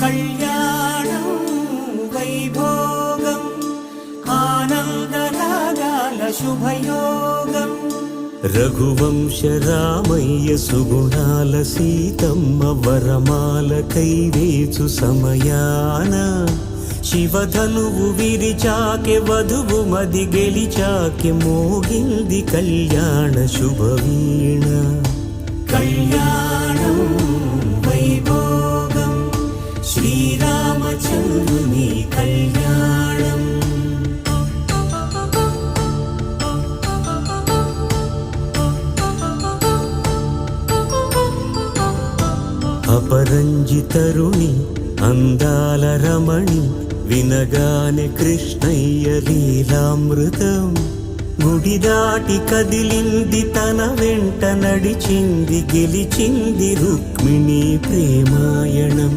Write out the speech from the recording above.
కళ్యాణం వైభోగం ఆనందరాగాల శుభయోగం రఘువంశ రామయ్య సుగుణాల సీతమ్మ వరమాల కైవేచు సమయాన శివధనువు విరిచాకె వధువు మది గెలిచాకె మోగింది కళ్యాణ శుభవీణ కళ్యాణం వైభోగం శ్రీరామచంద్రుని కళ్యాణం అపరంజి తరుణి అందాల రమణి వినగానే కృష్ణయ్య లీలామృతం గుడి దాటి కదిలింది తన వెంట నడిచింది గెలిచింది రుక్మిణి ప్రేమాయణం